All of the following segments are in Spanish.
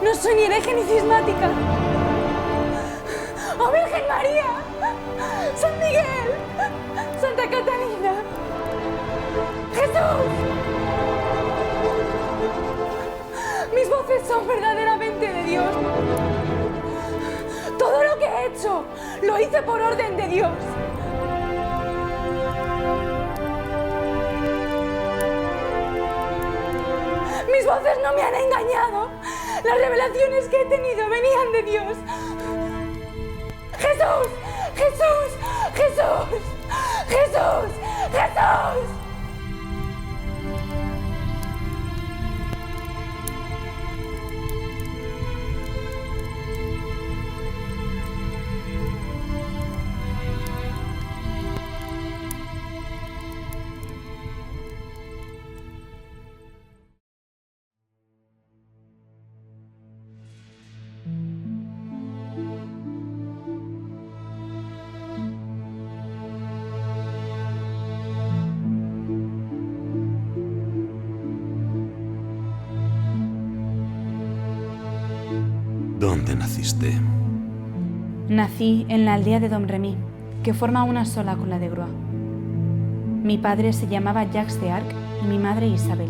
No soy ni hereje ni cismática. ¡Oh, Virgen María! ¡San Miguel! ¡Santa Catalina! ¡Jesús! Mis voces son verdaderamente de Dios. Todo lo que he hecho lo hice por orden de Dios. Mis voces no me han engañado. Las revelaciones que he tenido venían de Dios. ¡Jesús! ¡Jesús! ¡Jesús! ¡Jesús! ¡Jesús! ¿Dónde naciste? Nací en la aldea de Domremy, que forma una sola con la de Groix. Mi padre se llamaba Jacques de Arc y mi madre Isabel.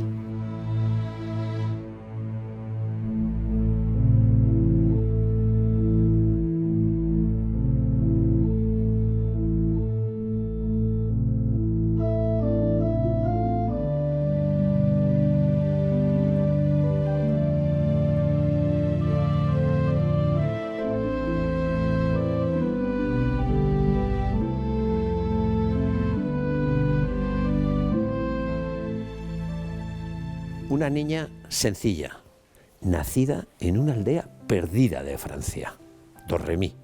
Una niña sencilla, nacida en una aldea perdida de Francia, Domremy.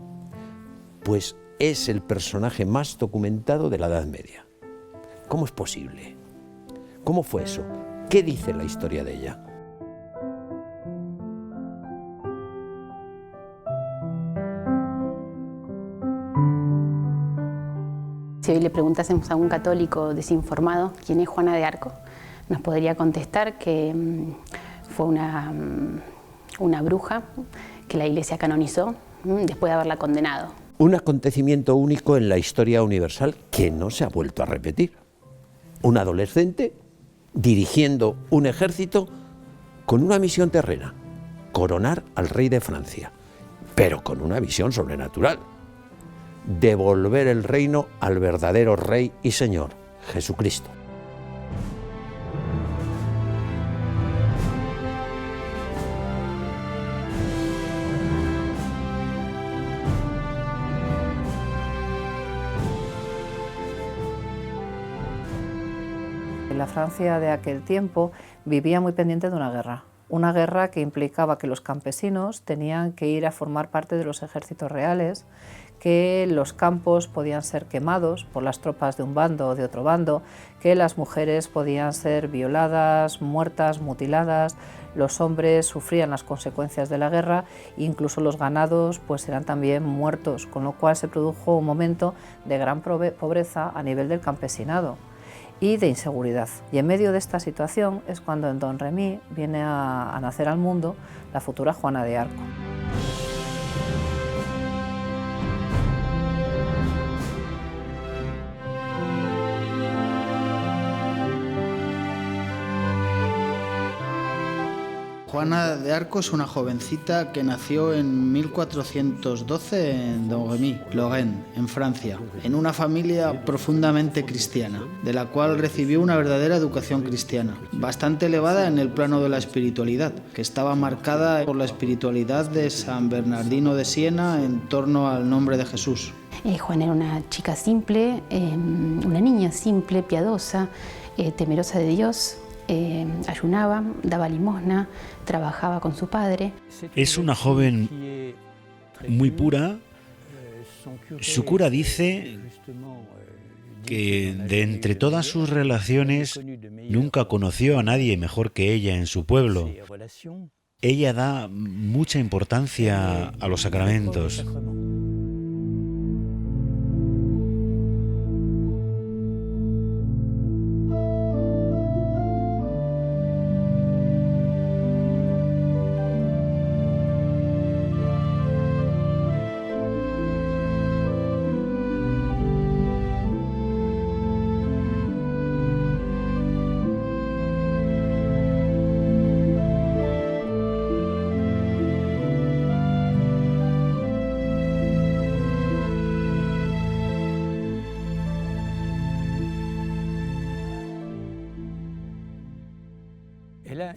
Pues es el personaje más documentado de la Edad Media. ¿Cómo es posible? ¿Cómo fue eso? ¿Qué dice la historia de ella? Si hoy le preguntásemos a un católico desinformado quién es Juana de Arco, nos podría contestar que fue una bruja que la Iglesia canonizó después de haberla condenado. Un acontecimiento único en la historia universal que no se ha vuelto a repetir. Un adolescente dirigiendo un ejército con una misión terrena, coronar al rey de Francia, pero con una visión sobrenatural. Devolver el reino al verdadero rey y señor, Jesucristo. La Francia de aquel tiempo vivía muy pendiente de una guerra que implicaba que los campesinos tenían que ir a formar parte de los ejércitos reales, que los campos podían ser quemados por las tropas de un bando o de otro bando, que las mujeres podían ser violadas, muertas, mutiladas, los hombres sufrían las consecuencias de la guerra e incluso los ganados pues eran también muertos, con lo cual se produjo un momento de gran pobreza a nivel del campesinado y de inseguridad. Y en medio de esta situación es cuando en Domremy viene a nacer al mundo la futura Juana de Arco. Juana de Arco es una jovencita que nació en 1412 en Domremy, Lorraine, en Francia, en una familia profundamente cristiana, de la cual recibió una verdadera educación cristiana, bastante elevada en el plano de la espiritualidad, que estaba marcada por la espiritualidad de San Bernardino de Siena en torno al nombre de Jesús. Juana era una chica simple, una niña simple, piadosa, temerosa de Dios. Ayunaba, daba limosna, trabajaba con su padre. Es una joven muy pura. Su cura dice que de entre todas sus relaciones nunca conoció a nadie mejor que ella en su pueblo. Ella da mucha importancia a los sacramentos.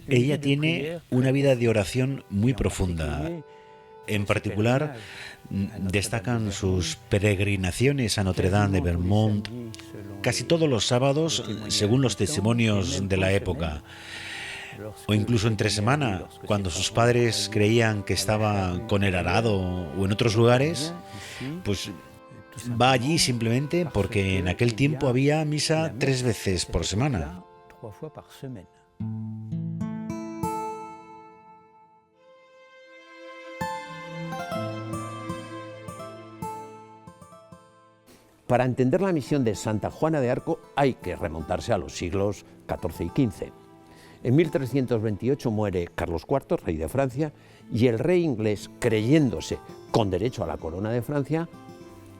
Ella tiene una vida de oración muy profunda. En particular, destacan sus peregrinaciones a Notre Dame de Vermont casi todos los sábados, según los testimonios de la época. O incluso entre semana, cuando sus padres creían que estaba con el arado o en otros lugares, pues va allí simplemente porque en aquel tiempo había misa 3 veces por semana. Para entender la misión de Santa Juana de Arco hay que remontarse a los siglos XIV y XV. En 1328 muere Carlos IV, rey de Francia, y el rey inglés, creyéndose con derecho a la corona de Francia,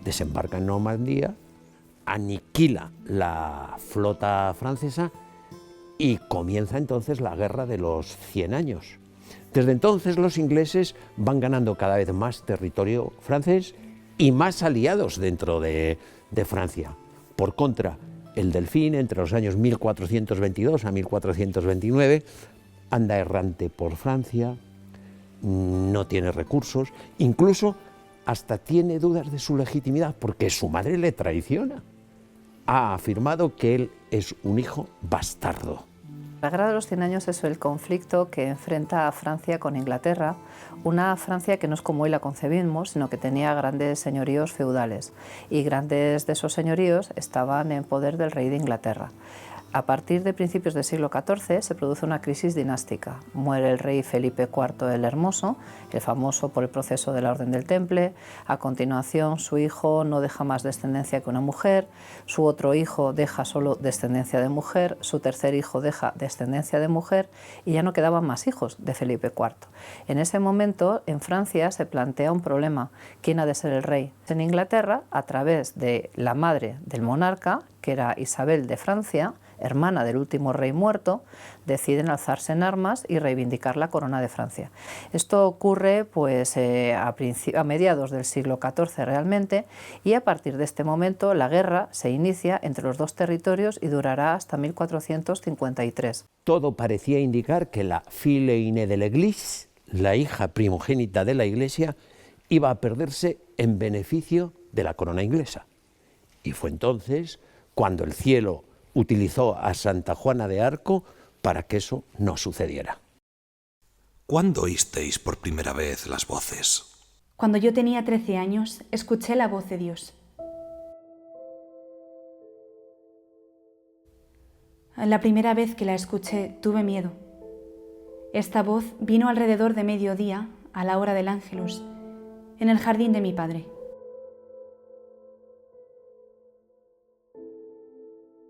desembarca en Normandía, aniquila la flota francesa y comienza entonces la Guerra de los 100 años. Desde entonces los ingleses van ganando cada vez más territorio francés y más aliados dentro de Francia. Por contra, el Delfín, entre los años 1422 a 1429, anda errante por Francia, no tiene recursos, incluso hasta tiene dudas de su legitimidad porque su madre le traiciona. Ha afirmado que él es un hijo bastardo. La Guerra de los 100 años es el conflicto que enfrenta a Francia con Inglaterra, una Francia que no es como hoy la concebimos, sino que tenía grandes señoríos feudales y grandes de esos señoríos estaban en poder del rey de Inglaterra. A partir de principios del siglo XIV se produce una crisis dinástica. Muere el rey Felipe IV el Hermoso, el famoso por el proceso de la Orden del Temple. A continuación, su hijo no deja más descendencia que una mujer, su otro hijo deja solo descendencia de mujer, su tercer hijo deja descendencia de mujer y ya no quedaban más hijos de Felipe IV. En ese momento, en Francia se plantea un problema: ¿quién ha de ser el rey? En Inglaterra, a través de la madre del monarca, que era Isabel de Francia, hermana del último rey muerto, deciden alzarse en armas y reivindicar la corona de Francia. Esto ocurre pues, a mediados del siglo XIV realmente, y a partir de este momento la guerra se inicia entre los dos territorios y durará hasta 1453. Todo parecía indicar que la fille aînée de l'Église, la hija primogénita de la Iglesia, iba a perderse en beneficio de la corona inglesa. Y fue entonces cuando el cielo utilizó a Santa Juana de Arco para que eso no sucediera. ¿Cuándo oísteis por primera vez las voces? Cuando yo tenía 13 años, escuché la voz de Dios. La primera vez que la escuché, tuve miedo. Esta voz vino alrededor de mediodía, a la hora del Ángelus, en el jardín de mi padre.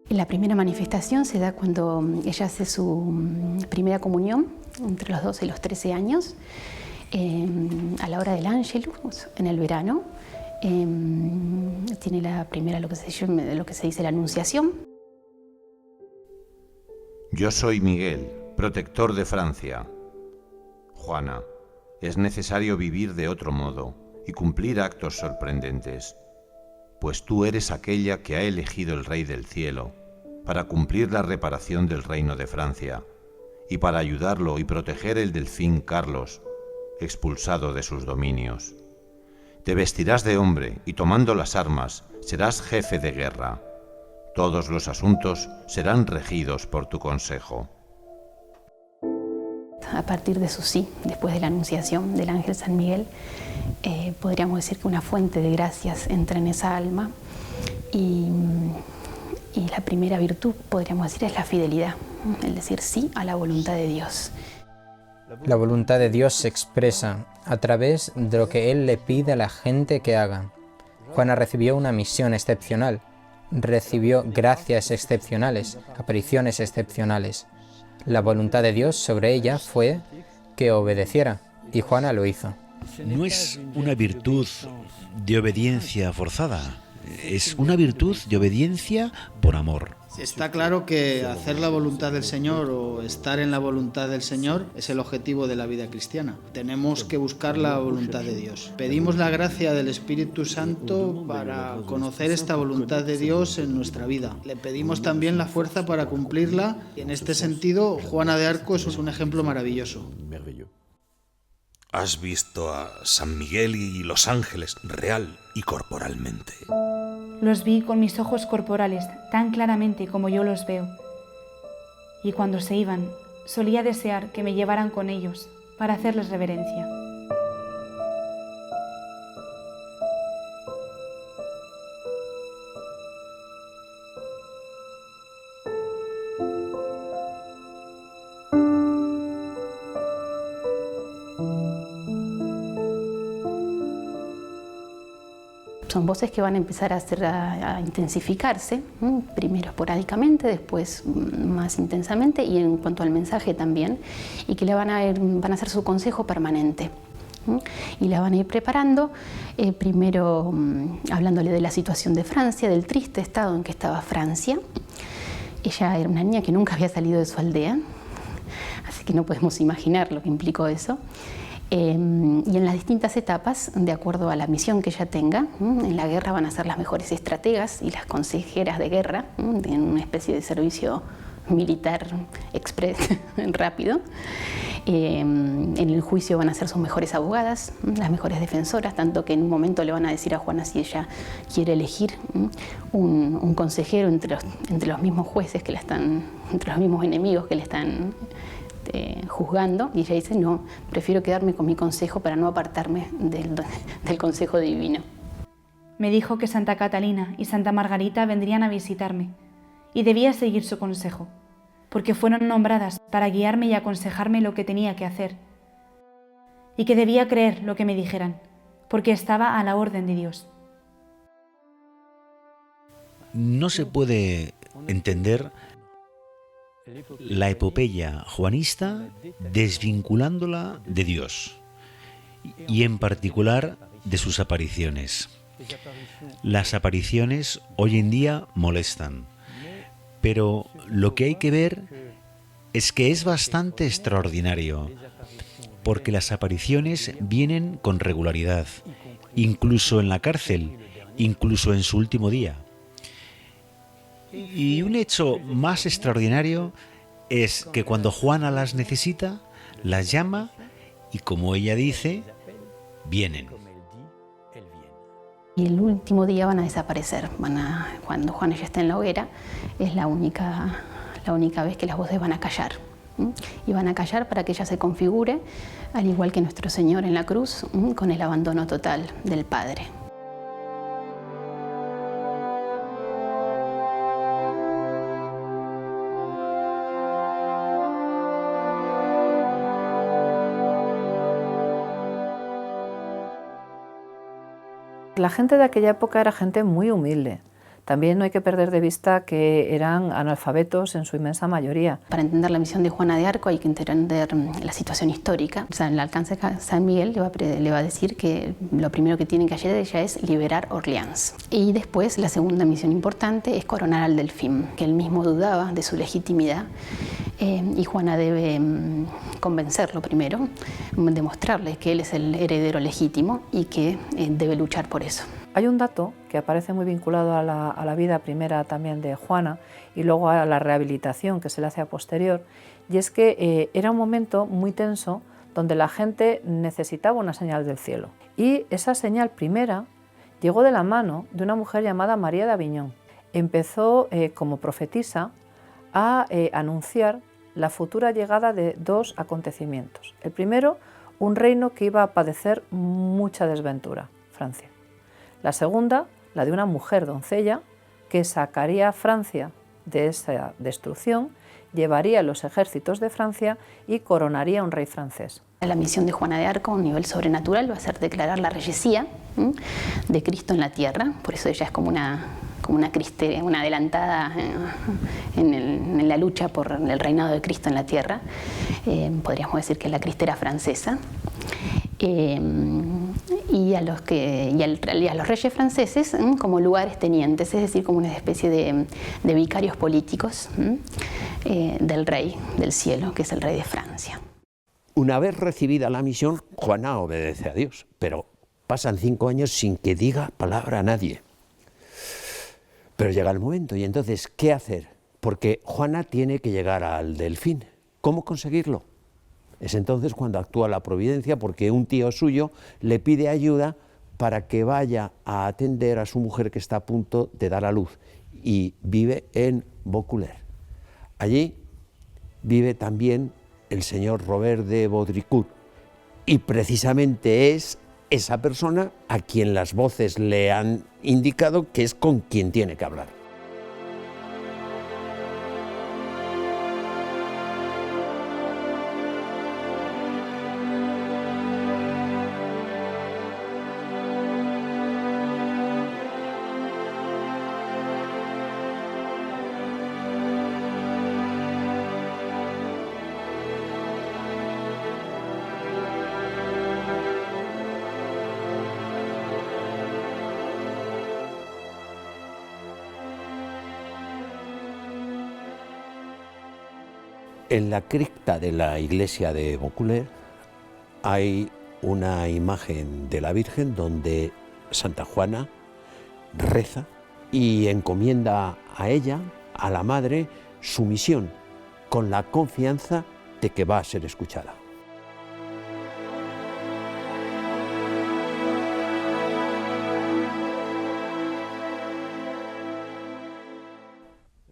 La primera manifestación se da cuando ella hace su primera comunión, entre los 12 y los 13 años, a la hora del Ángelus, en el verano. Tiene la primera, lo que se dice la Anunciación. Yo soy Miguel, protector de Francia. Juana, es necesario vivir de otro modo y cumplir actos sorprendentes, pues tú eres aquella que ha elegido el Rey del Cielo para cumplir la reparación del reino de Francia y para ayudarlo y proteger el delfín Carlos, expulsado de sus dominios. Te vestirás de hombre y tomando las armas serás jefe de guerra. Todos los asuntos serán regidos por tu consejo. A partir de su sí, después de la anunciación del ángel San Miguel, podríamos decir que una fuente de gracias entra en esa alma y la primera virtud, podríamos decir, es la fidelidad, el decir sí a la voluntad de Dios. La voluntad de Dios se expresa a través de lo que Él le pide a la gente que haga. Juana recibió una misión excepcional, recibió gracias excepcionales, apariciones excepcionales. La voluntad de Dios sobre ella fue que obedeciera, y Juana lo hizo. No es una virtud de obediencia forzada, es una virtud de obediencia por amor. Está claro que hacer la voluntad del Señor o estar en la voluntad del Señor es el objetivo de la vida cristiana. Tenemos que buscar la voluntad de Dios. Pedimos la gracia del Espíritu Santo para conocer esta voluntad de Dios en nuestra vida. Le pedimos también la fuerza para cumplirla y en este sentido Juana de Arco es un ejemplo maravilloso. Has visto a San Miguel y los ángeles real y corporalmente. Los vi con mis ojos corporales tan claramente como yo los veo. Y cuando se iban, solía desear que me llevaran con ellos para hacerles reverencia. Son voces que van a empezar a intensificarse, primero esporádicamente, después más intensamente y en cuanto al mensaje también, y que van a ser su consejo permanente. Y la van a ir preparando, primero hablándole de la situación de Francia, del triste estado en que estaba Francia. Ella era una niña que nunca había salido de su aldea, así que no podemos imaginar lo que implicó eso. Y en las distintas etapas, de acuerdo a la misión que ella tenga, en la guerra van a ser las mejores estrategas y las consejeras de guerra, en una especie de servicio militar express rápido. En el juicio van a ser sus mejores abogadas, las mejores defensoras, tanto que en un momento le van a decir a Juana si ella quiere elegir un consejero entre los mismos jueces que la están, entre los mismos enemigos que le están juzgando, y ella dice no, prefiero quedarme con mi consejo para no apartarme del consejo divino. Me dijo que Santa Catalina y Santa Margarita vendrían a visitarme y debía seguir su consejo, porque fueron nombradas para guiarme y aconsejarme lo que tenía que hacer, y que debía creer lo que me dijeran, porque estaba a la orden de Dios. No se puede entender la epopeya juanista desvinculándola de Dios y en particular de sus apariciones. Las apariciones hoy en día molestan, pero lo que hay que ver es que es bastante extraordinario, porque las apariciones vienen con regularidad, incluso en la cárcel, incluso en su último día. Y un hecho más extraordinario es que cuando Juana las necesita, las llama y, como ella dice, vienen. Y el último día van a desaparecer. Cuando Juana ya está en la hoguera, es la única vez que las voces van a callar. Y van a callar para que ella se configure, al igual que nuestro Señor en la cruz, con el abandono total del Padre. La gente de aquella época era gente muy humilde. También no hay que perder de vista que eran analfabetos en su inmensa mayoría. Para entender la misión de Juana de Arco hay que entender la situación histórica. O sea, en el alcance de San Miguel le va a decir que lo primero que tienen que hacer ella es liberar Orleans. Y después la segunda misión importante es coronar al Delfín, que él mismo dudaba de su legitimidad. Y Juana debe convencerlo primero, demostrarle que él es el heredero legítimo y que debe luchar por eso. Hay un dato que aparece muy vinculado a la vida primera también de Juana y luego a la rehabilitación que se le hace a posterior, y es que era un momento muy tenso donde la gente necesitaba una señal del cielo. Y esa señal primera llegó de la mano de una mujer llamada María de Aviñón. Empezó como profetisa a anunciar la futura llegada de dos acontecimientos. El primero, un reino que iba a padecer mucha desventura, Francia. La segunda, la de una mujer doncella que sacaría a Francia de esa destrucción, llevaría los ejércitos de Francia y coronaría a un rey francés. La misión de Juana de Arco a un nivel sobrenatural va a ser declarar la reyesía de Cristo en la tierra, por eso ella es como una adelantada en la lucha por el reinado de Cristo en la tierra. Podríamos decir que es la cristera francesa. y a los reyes franceses como lugares tenientes, es decir, como una especie de vicarios políticos del rey del cielo, que es el rey de Francia. Una vez recibida la misión, Juana obedece a Dios, pero pasan 5 años sin que diga palabra a nadie. Pero llega el momento, y entonces, ¿qué hacer? Porque Juana tiene que llegar al Delfín. ¿Cómo conseguirlo? Es entonces cuando actúa la providencia, porque un tío suyo le pide ayuda para que vaya a atender a su mujer que está a punto de dar a luz, y vive en Vaucouleurs. Allí vive también el señor Robert de Baudricourt, y precisamente es esa persona a quien las voces le han indicado que es con quien tiene que hablar. En la cripta de la iglesia de Vaucouleurs hay una imagen de la Virgen donde Santa Juana reza y encomienda a ella, a la Madre, su misión, con la confianza de que va a ser escuchada.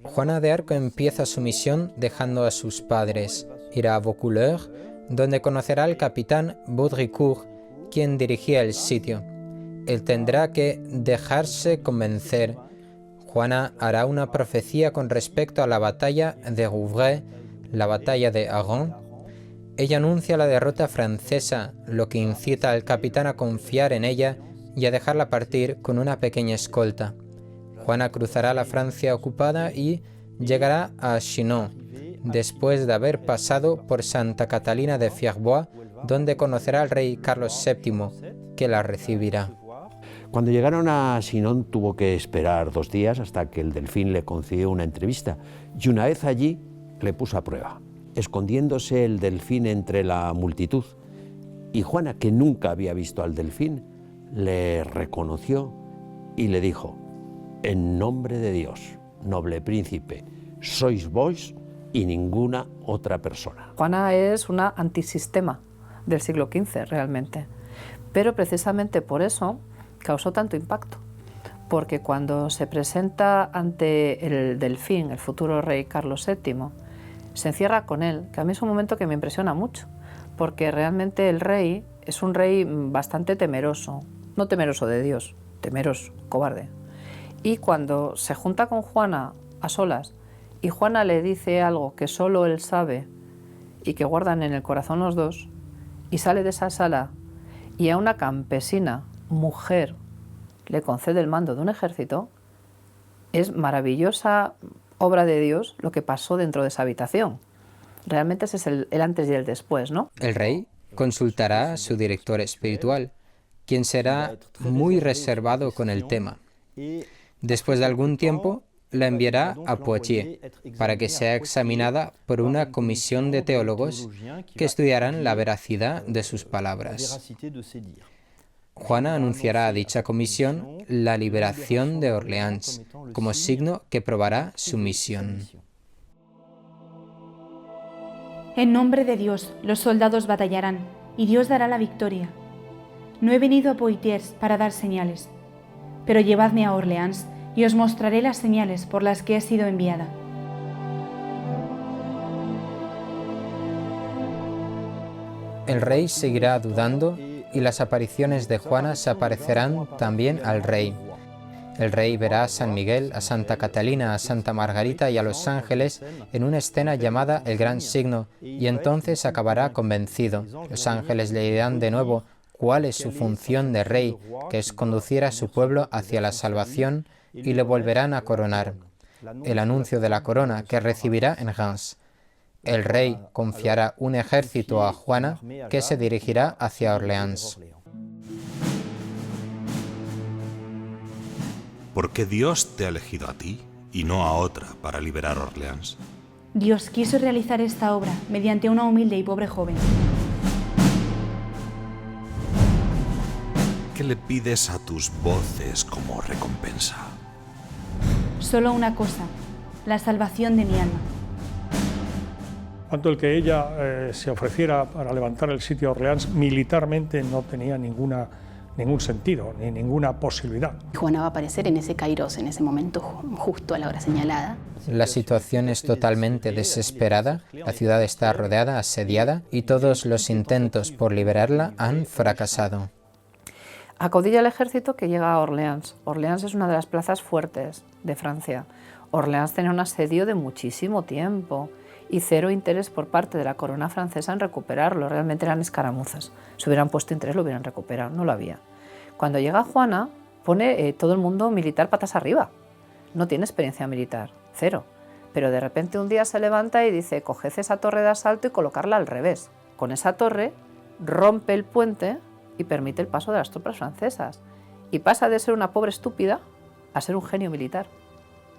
Juana de Arco empieza su misión dejando a sus padres. Irá a Vaucouleurs, donde conocerá al capitán Baudricourt, quien dirigía el sitio. Él tendrá que dejarse convencer. Juana hará una profecía con respecto a la batalla de Rouvray, la batalla de Argonne. Ella anuncia la derrota francesa, lo que incita al capitán a confiar en ella y a dejarla partir con una pequeña escolta. Juana cruzará la Francia ocupada y llegará a Chinon, después de haber pasado por Santa Catalina de Fierbois, donde conocerá al rey Carlos VII, que la recibirá. Cuando llegaron a Chinon tuvo que esperar 2 días hasta que el Delfín le concedió una entrevista, y una vez allí le puso a prueba, escondiéndose el Delfín entre la multitud. Y Juana, que nunca había visto al Delfín, le reconoció y le dijo: en nombre de Dios, noble príncipe, sois vos y ninguna otra persona. Juana es una antisistema del siglo XV realmente, pero precisamente por eso causó tanto impacto, porque cuando se presenta ante el Delfín, el futuro rey Carlos VII, se encierra con él, que a mí es un momento que me impresiona mucho, porque realmente el rey es un rey bastante temeroso, no temeroso de Dios, temeroso, cobarde. Y cuando se junta con Juana a solas y Juana le dice algo que solo él sabe y que guardan en el corazón los dos, y sale de esa sala y a una campesina, mujer, le concede el mando de un ejército, es maravillosa obra de Dios lo que pasó dentro de esa habitación. Realmente ese es el antes y el después, ¿no? El rey consultará a su director espiritual, quien será muy reservado con el tema. Después de algún tiempo, la enviará a Poitiers para que sea examinada por una comisión de teólogos que estudiarán la veracidad de sus palabras. Juana anunciará a dicha comisión la liberación de Orleans, como signo que probará su misión. En nombre de Dios, los soldados batallarán, y Dios dará la victoria. No he venido a Poitiers para dar señales, pero llevadme a Orleans y os mostraré las señales por las que he sido enviada. El rey seguirá dudando y las apariciones de Juana se aparecerán también al rey. El rey verá a San Miguel, a Santa Catalina, a Santa Margarita y a los ángeles en una escena llamada El Gran Signo, y entonces acabará convencido. Los ángeles le dirán de nuevo cuál es su función de rey, que es conducir a su pueblo hacia la salvación, y le volverán a coronar. El anuncio de la corona que recibirá en Reims. El rey confiará un ejército a Juana que se dirigirá hacia Orleans. ¿Por qué Dios te ha elegido a ti y no a otra para liberar Orleans? Dios quiso realizar esta obra mediante una humilde y pobre joven. ¿Qué le pides a tus voces como recompensa? Solo una cosa, la salvación de mi alma. Cuanto el que ella se ofreciera para levantar el sitio de Orleans militarmente no tenía ningún sentido, ni ninguna posibilidad. Juana va a aparecer en ese Kairos, en ese momento justo a la hora señalada. La situación es totalmente desesperada, la ciudad está rodeada, asediada, y todos los intentos por liberarla han fracasado. Acaudilla el ejército que llega a Orleans. Orleans es una de las plazas fuertes de Francia. Orleans tenía un asedio de muchísimo tiempo y cero interés por parte de la corona francesa en recuperarlo. Realmente eran escaramuzas. Si hubieran puesto interés lo hubieran recuperado, no lo había. Cuando llega Juana, pone todo el mundo militar patas arriba. No tiene experiencia militar, cero. Pero de repente un día se levanta y dice, coged esa torre de asalto y colocarla al revés. Con esa torre rompe el puente y permite el paso de las tropas francesas. Y pasa de ser una pobre estúpida a ser un genio militar.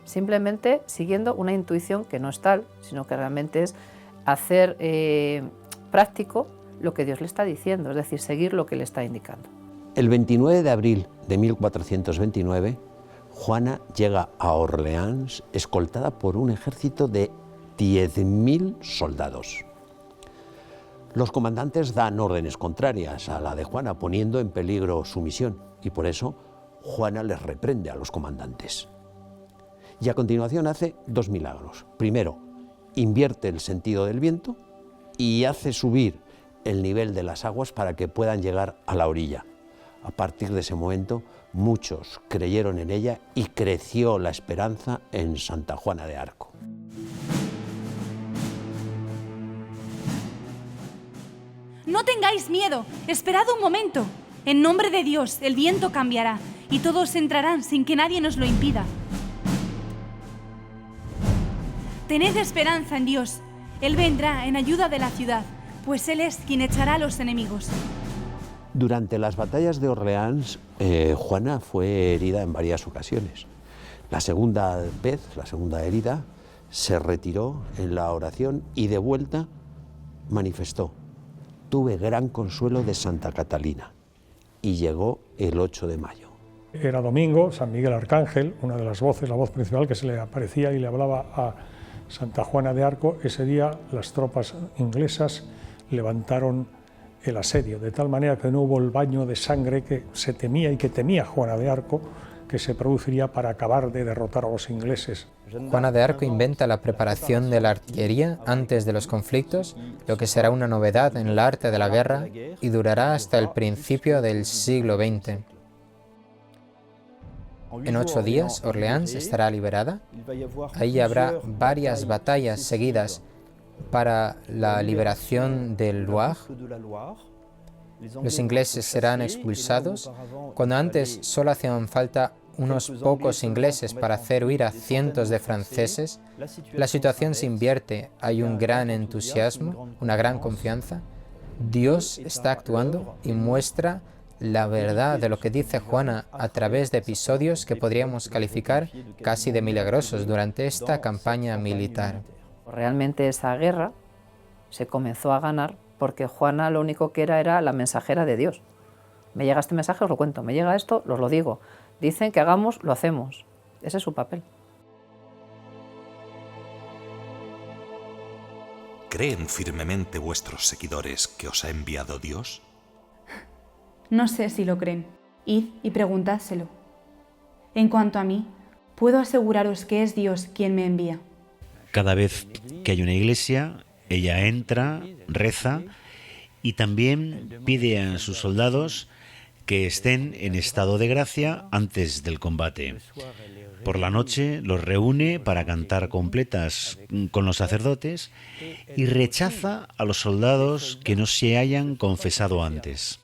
Simplemente siguiendo una intuición que no es tal, sino que realmente es hacer práctico lo que Dios le está diciendo, es decir, seguir lo que le está indicando. El 29 de abril de 1429, Juana llega a Orleans escoltada por un ejército de 10.000 soldados. Los comandantes dan órdenes contrarias a la de Juana, poniendo en peligro su misión, y por eso Juana les reprende a los comandantes. Y a continuación hace dos milagros. Primero, invierte el sentido del viento y hace subir el nivel de las aguas para que puedan llegar a la orilla. A partir de ese momento, muchos creyeron en ella y creció la esperanza en Santa Juana de Arco. No tengáis miedo, esperad un momento. En nombre de Dios, el viento cambiará y todos entrarán sin que nadie nos lo impida. Tened esperanza en Dios. Él vendrá en ayuda de la ciudad, pues Él es quien echará a los enemigos. Durante las batallas de Orleans, Juana fue herida en varias ocasiones. La segunda vez, la segunda herida, se retiró en la oración y de vuelta manifestó: tuve gran consuelo de Santa Catalina, y llegó el 8 de mayo. Era domingo, San Miguel Arcángel, una de las voces, la voz principal que se le aparecía y le hablaba a Santa Juana de Arco. Ese día las tropas inglesas levantaron el asedio, de tal manera que no hubo el baño de sangre que se temía y que temía Juana de Arco, que se produciría para acabar de derrotar a los ingleses. Juana de Arco inventa la preparación de la artillería antes de los conflictos, lo que será una novedad en el arte de la guerra y durará hasta el principio del siglo XX. En 8 días, Orleans estará liberada. Ahí habrá varias batallas seguidas para la liberación del Loire. Los ingleses serán expulsados, cuando antes solo hacían falta unos pocos ingleses para hacer huir a cientos de franceses. La situación se invierte, hay un gran entusiasmo, una gran confianza. Dios está actuando y muestra la verdad de lo que dice Juana a través de episodios que podríamos calificar casi de milagrosos durante esta campaña militar. Realmente esa guerra se comenzó a ganar porque Juana lo único que era la mensajera de Dios. Me llega este mensaje, os lo cuento, me llega esto, os lo digo. Dicen que hagamos, lo hacemos. Ese es su papel. ¿Creen firmemente vuestros seguidores que os ha enviado Dios? No sé si lo creen. Id y preguntádselo. En cuanto a mí, puedo aseguraros que es Dios quien me envía. Cada vez que hay una iglesia, ella entra, reza y también pide a sus soldados que estén en estado de gracia antes del combate. Por la noche los reúne para cantar completas con los sacerdotes y rechaza a los soldados que no se hayan confesado antes.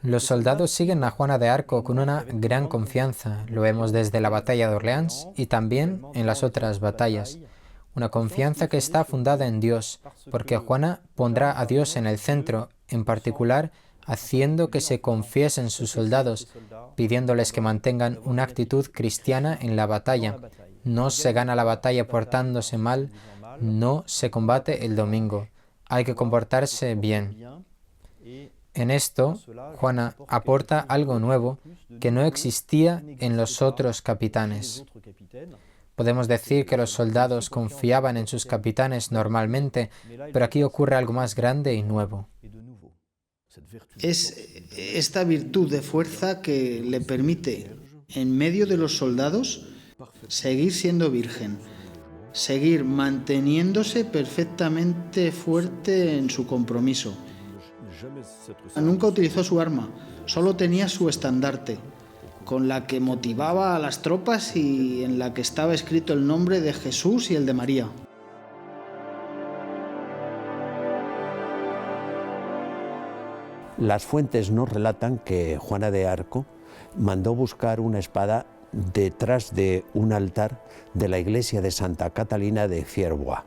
Los soldados siguen a Juana de Arco con una gran confianza. Lo vemos desde la batalla de Orleans y también en las otras batallas. Una confianza que está fundada en Dios, porque Juana pondrá a Dios en el centro, en particular haciendo que se confiesen sus soldados, pidiéndoles que mantengan una actitud cristiana en la batalla. No se gana la batalla portándose mal, no se combate el domingo. Hay que comportarse bien. En esto, Juana aporta algo nuevo que no existía en los otros capitanes. Podemos decir que los soldados confiaban en sus capitanes normalmente, pero aquí ocurre algo más grande y nuevo. Es esta virtud de fuerza que le permite, en medio de los soldados, seguir siendo virgen, seguir manteniéndose perfectamente fuerte en su compromiso. Nunca utilizó su arma, solo tenía su estandarte, con la que motivaba a las tropas y en la que estaba escrito el nombre de Jesús y el de María. Las fuentes nos relatan que Juana de Arco mandó buscar una espada detrás de un altar de la iglesia de Santa Catalina de Fierbois.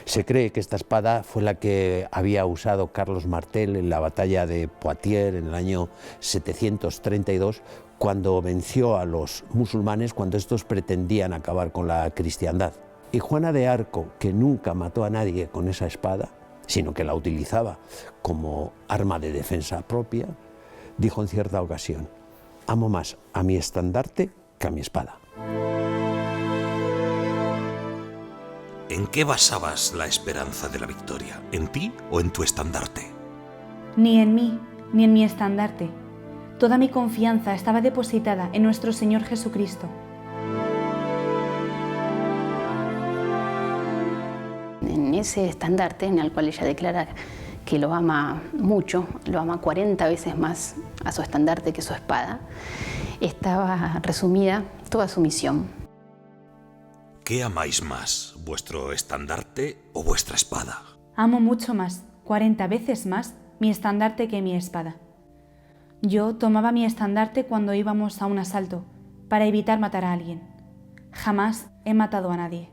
Se cree que esta espada fue la que había usado Carlos Martel en la batalla de Poitiers en el año 732, cuando venció a los musulmanes cuando estos pretendían acabar con la cristiandad. Y Juana de Arco, que nunca mató a nadie con esa espada, sino que la utilizaba como arma de defensa propia, dijo en cierta ocasión: amo más a mi estandarte que a mi espada. ¿En qué basabas la esperanza de la victoria? ¿En ti o en tu estandarte? Ni en mí, ni en mi estandarte. Toda mi confianza estaba depositada en nuestro Señor Jesucristo. En ese estandarte en el cual ella declara que lo ama mucho, lo ama 40 veces más a su estandarte que su espada, estaba resumida toda su misión. ¿Qué amáis más, vuestro estandarte o vuestra espada? Amo mucho más, 40 veces más, mi estandarte que mi espada. Yo tomaba mi estandarte cuando íbamos a un asalto, para evitar matar a alguien. Jamás he matado a nadie.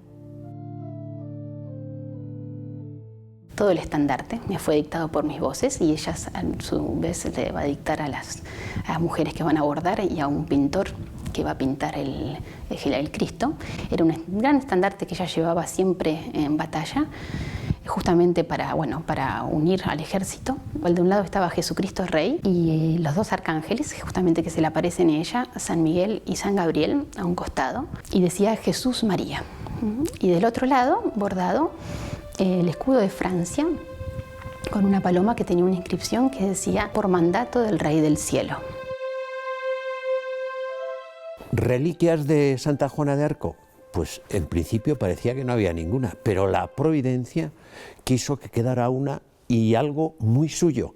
Todo el estandarte me fue dictado por mis voces y ellas a su vez le va a dictar a las mujeres que van a bordar y a un pintor que va a pintar el Cristo. Era un gran estandarte que ella llevaba siempre en batalla, justamente para unir al ejército. De un lado estaba Jesucristo Rey y los dos arcángeles, justamente que se le aparecen a ella, San Miguel y San Gabriel, a un costado, y decía Jesús María. Y del otro lado, bordado, el escudo de Francia, con una paloma que tenía una inscripción que decía: por mandato del Rey del Cielo. ¿Reliquias de Santa Juana de Arco? Pues en principio parecía que no había ninguna, pero la providencia quiso que quedara una y algo muy suyo,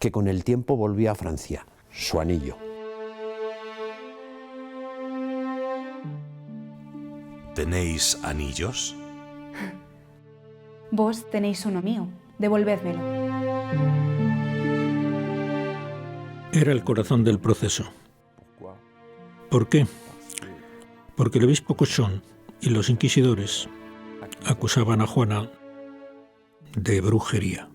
que con el tiempo volvió a Francia, su anillo. ¿Tenéis anillos? Vos tenéis uno mío, devolvédmelo. Era el corazón del proceso. ¿Por qué? Porque el obispo Cochón y los inquisidores acusaban a Juana de brujería.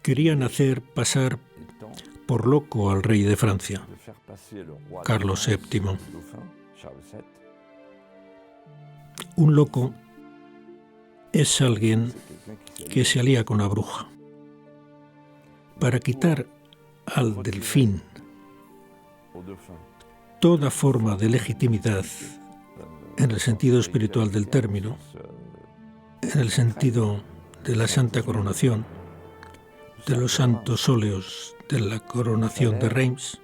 Querían hacer pasar por loco al rey de Francia, Carlos VII. Un loco es alguien que se alía con la bruja. Para quitar al delfín toda forma de legitimidad en el sentido espiritual del término, en el sentido de la Santa Coronación, de los santos óleos de la coronación de Reims,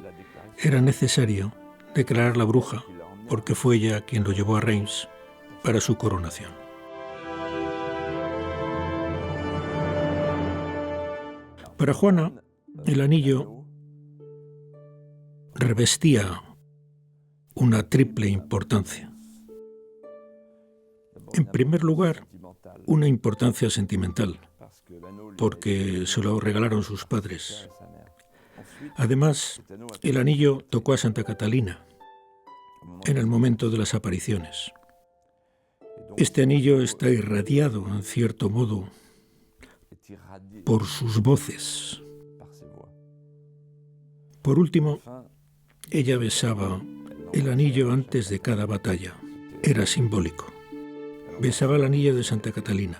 era necesario declarar la bruja, porque fue ella quien lo llevó a Reims para su coronación. Para Juana, el anillo revestía una triple importancia. En primer lugar, una importancia sentimental, porque se lo regalaron sus padres. Además, el anillo tocó a Santa Catalina en el momento de las apariciones. Este anillo está irradiado, en cierto modo, por sus voces, Por último, ella besaba el anillo antes de cada batalla. Era simbólico. Besaba el anillo de Santa Catalina,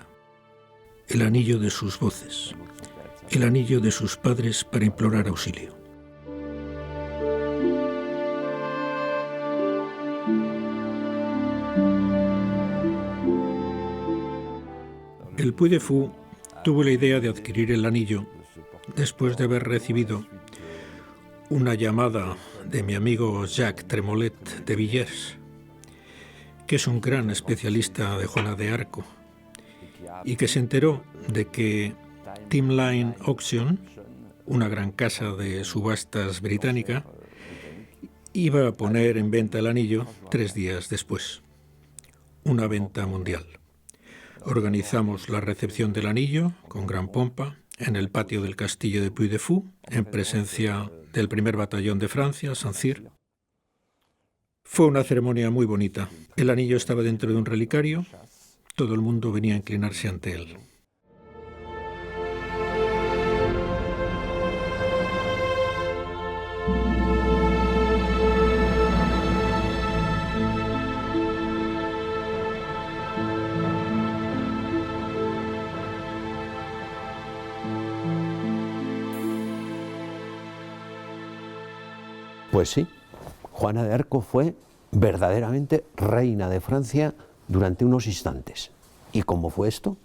el anillo de sus voces, el anillo de sus padres para implorar auxilio. El Puy de Fou tuvo la idea de adquirir el anillo después de haber recibido una llamada de mi amigo Jacques Tremolet de Villers, que es un gran especialista de Juana de Arco, y que se enteró de que Tim Line Auction, una gran casa de subastas británica, iba a poner en venta el anillo 3 días después. Una venta mundial. Organizamos la recepción del anillo con gran pompa en el patio del castillo de Puy de Fou, en presencia del primer batallón de Francia, Saint-Cyr. Fue una ceremonia muy bonita. El anillo estaba dentro de un relicario. Todo el mundo venía a inclinarse ante él. Pues sí, Juana de Arco fue verdaderamente reina de Francia durante unos instantes. ¿Y cómo fue esto?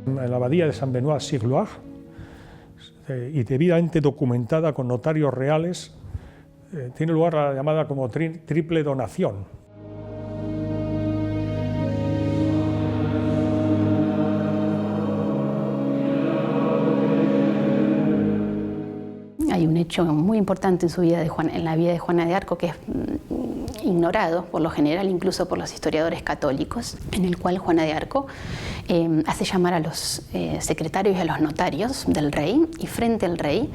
En la abadía de Saint-Benoît-sur-Loire, y debidamente documentada con notarios reales, tiene lugar la llamada como triple donación. Hay un hecho muy importante en su vida en la vida de Juana de Arco que es ignorado por lo general, incluso por los historiadores católicos, en el cual Juana de Arco hace llamar a los secretarios y a los notarios del rey, y frente al rey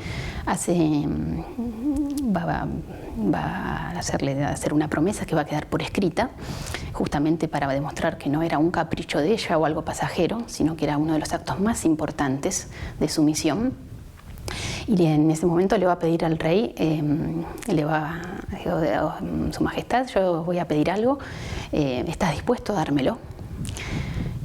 va a hacer una promesa que va a quedar por escrita, justamente para demostrar que no era un capricho de ella o algo pasajero, sino que era uno de los actos más importantes de su misión. Y en ese momento le va a pedir al rey, Su Majestad, yo voy a pedir algo, ¿estás dispuesto a dármelo?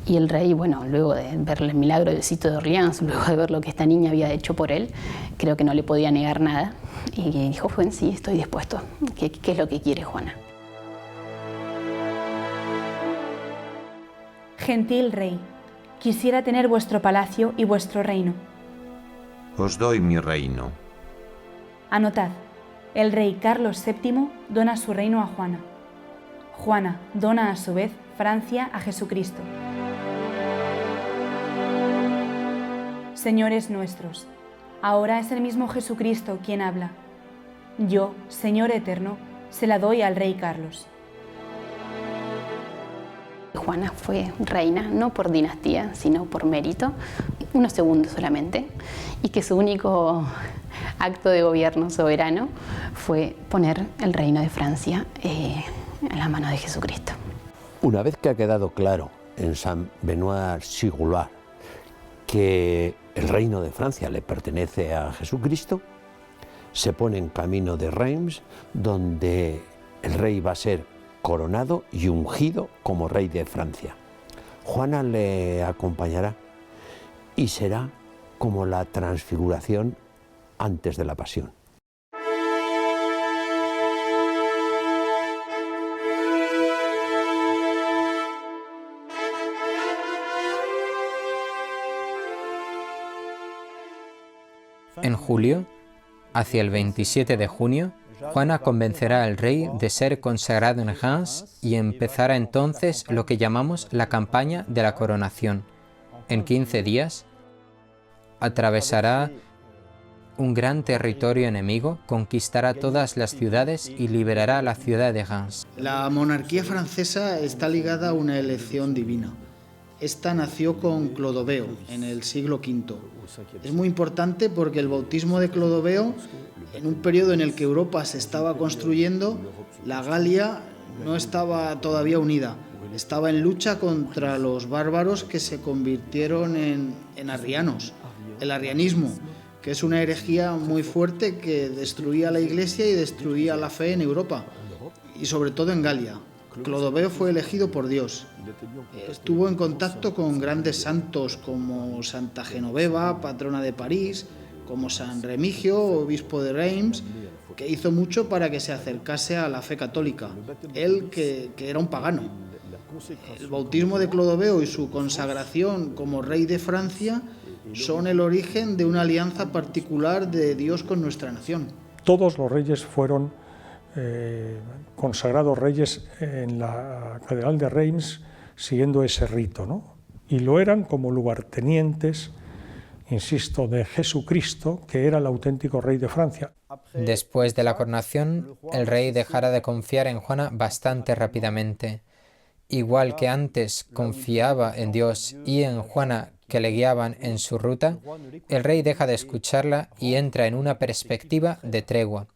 Y el rey, bueno, luego de ver el milagro del Cito de Orleans, luego de ver lo que esta niña había hecho por él, creo que no le podía negar nada. Y dijo, bueno, sí, estoy dispuesto. ¿Qué es lo que quiere Juana? Gentil rey, quisiera tener vuestro palacio y vuestro reino. Os doy mi reino. Anotad, el rey Carlos VII dona su reino a Juana. Juana dona a su vez Francia a Jesucristo. Señores nuestros, ahora es el mismo Jesucristo quien habla. Yo, Señor eterno, se la doy al rey Carlos. Juana fue reina, no por dinastía, sino por mérito, unos segundos solamente, y que su único acto de gobierno soberano fue poner el reino de Francia en la mano de Jesucristo. Una vez que ha quedado claro en Saint-Benoît-sur-Loire que el reino de Francia le pertenece a Jesucristo, se pone en camino de Reims, donde el rey va a ser coronado y ungido como rey de Francia. Juana le acompañará y será como la transfiguración antes de la pasión. En julio, hacia el 27 de junio, Juana convencerá al rey de ser consagrado en Reims y empezará entonces lo que llamamos la campaña de la coronación. En 15 días, atravesará un gran territorio enemigo, conquistará todas las ciudades y liberará la ciudad de Reims. La monarquía francesa está ligada a una elección divina. Esta nació con Clodoveo en el siglo V. Es muy importante porque el bautismo de Clodoveo, en un periodo en el que Europa se estaba construyendo, la Galia no estaba todavía unida. Estaba en lucha contra los bárbaros que se convirtieron en arrianos. El arrianismo, que es una herejía muy fuerte que destruía la Iglesia y destruía la fe en Europa, y sobre todo en Galia. Clodoveo fue elegido por Dios. Estuvo en contacto con grandes santos como Santa Genoveva, patrona de París, como San Remigio, obispo de Reims, que hizo mucho para que se acercase a la fe católica. Él, que era un pagano. El bautismo de Clodoveo y su consagración como rey de Francia son el origen de una alianza particular de Dios con nuestra nación. Todos los reyes fueron consagrados reyes en la Catedral de Reims siguiendo ese rito, ¿no? Y lo eran como lugartenientes, insisto, de Jesucristo, que era el auténtico rey de Francia. Después de la coronación, el rey dejara de confiar en Juana bastante rápidamente. Igual que antes confiaba en Dios y en Juana, que le guiaban en su ruta, el rey deja de escucharla y entra en una perspectiva de tregua.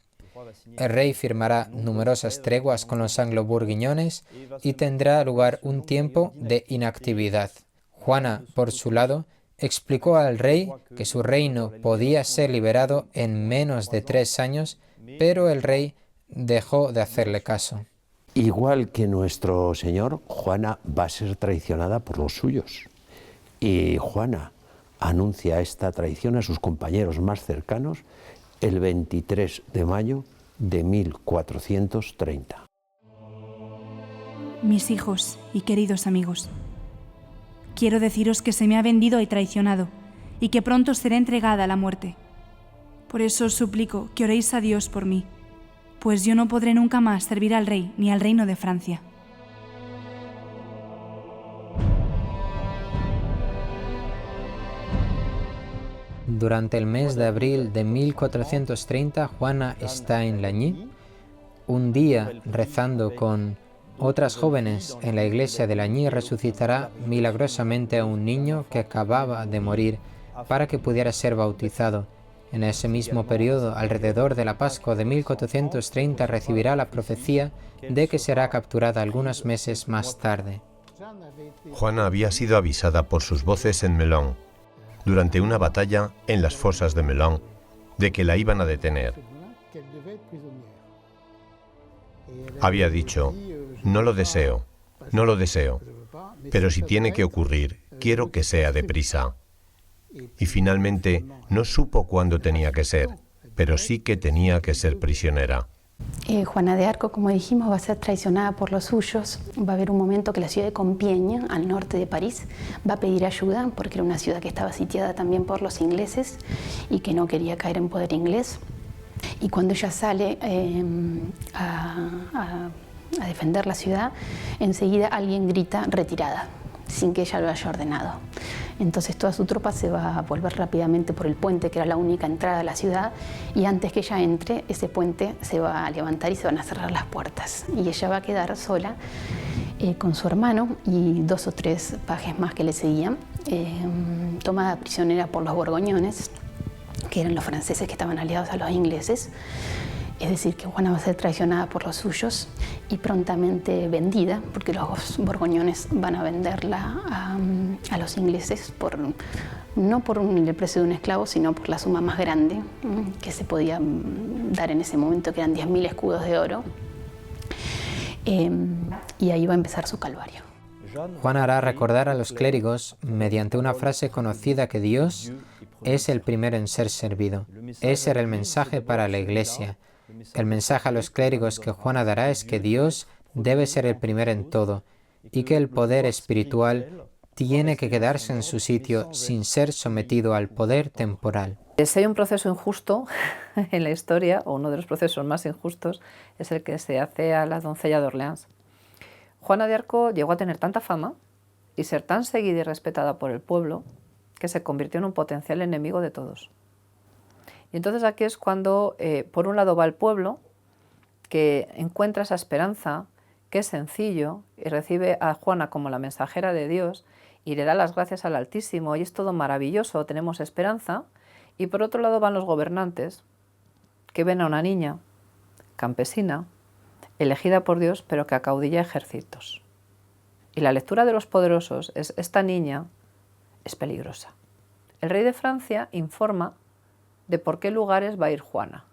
El rey firmará numerosas treguas con los anglo-burguiñones y tendrá lugar un tiempo de inactividad. Juana, por su lado, explicó al rey que su reino podía ser liberado en menos de 3 años, pero el rey dejó de hacerle caso. Igual que nuestro Señor, Juana va a ser traicionada por los suyos. Y Juana anuncia esta traición a sus compañeros más cercanos el 23 de mayo de 1430. Mis hijos y queridos amigos, quiero deciros que se me ha vendido y traicionado, y que pronto seré entregada a la muerte. Por eso os suplico que oréis a Dios por mí, pues yo no podré nunca más servir al rey ni al reino de Francia. Durante el mes de abril de 1430, Juana está en Lagny. Un día, rezando con otras jóvenes en la iglesia de Lagny, resucitará milagrosamente a un niño que acababa de morir para que pudiera ser bautizado. En ese mismo periodo, alrededor de la Pascua de 1430, recibirá la profecía de que será capturada algunos meses más tarde. Juana había sido avisada por sus voces en Melun, durante una batalla en las fosas de Melun, de que la iban a detener. Había dicho: no lo deseo, pero si tiene que ocurrir, quiero que sea deprisa. Y finalmente no supo cuándo tenía que ser, pero sí que tenía que ser prisionera. Juana de Arco, como dijimos, va a ser traicionada por los suyos. Va a haber un momento que la ciudad de Compiègne, al norte de París, va a pedir ayuda porque era una ciudad que estaba sitiada también por los ingleses y que no quería caer en poder inglés. Y cuando ella sale a defender la ciudad, enseguida alguien grita retirada, sin que ella lo haya ordenado. Entonces toda su tropa se va a volver rápidamente por el puente, que era la única entrada a la ciudad, y antes que ella entre, ese puente se va a levantar y se van a cerrar las puertas. Y ella va a quedar sola con su hermano y 2 o 3 pajes más que le seguían, tomada prisionera por los borgoñones, que eran los franceses que estaban aliados a los ingleses. Es decir, que Juana va a ser traicionada por los suyos y prontamente vendida, porque los borgoñones van a venderla a los ingleses no por el precio de un esclavo, sino por la suma más grande que se podía dar en ese momento, que eran 10.000 escudos de oro. Y ahí va a empezar su calvario. Juana hará recordar a los clérigos, mediante una frase conocida, que Dios es el primero en ser servido. Ese era el mensaje para la Iglesia. El mensaje a los clérigos que Juana dará es que Dios debe ser el primero en todo y que el poder espiritual tiene que quedarse en su sitio sin ser sometido al poder temporal. Si hay un proceso injusto en la historia, o uno de los procesos más injustos, es el que se hace a la doncella de Orleans. Juana de Arco llegó a tener tanta fama y ser tan seguida y respetada por el pueblo que se convirtió en un potencial enemigo de todos. Y entonces aquí es cuando, por un lado, va el pueblo, que encuentra esa esperanza, que es sencillo, y recibe a Juana como la mensajera de Dios, y le da las gracias al Altísimo, y es todo maravilloso, tenemos esperanza. Y por otro lado van los gobernantes, que ven a una niña campesina, elegida por Dios, pero que acaudilla ejércitos. Y la lectura de los poderosos es: esta niña es peligrosa. El rey de Francia informa de por qué lugares va a ir Juana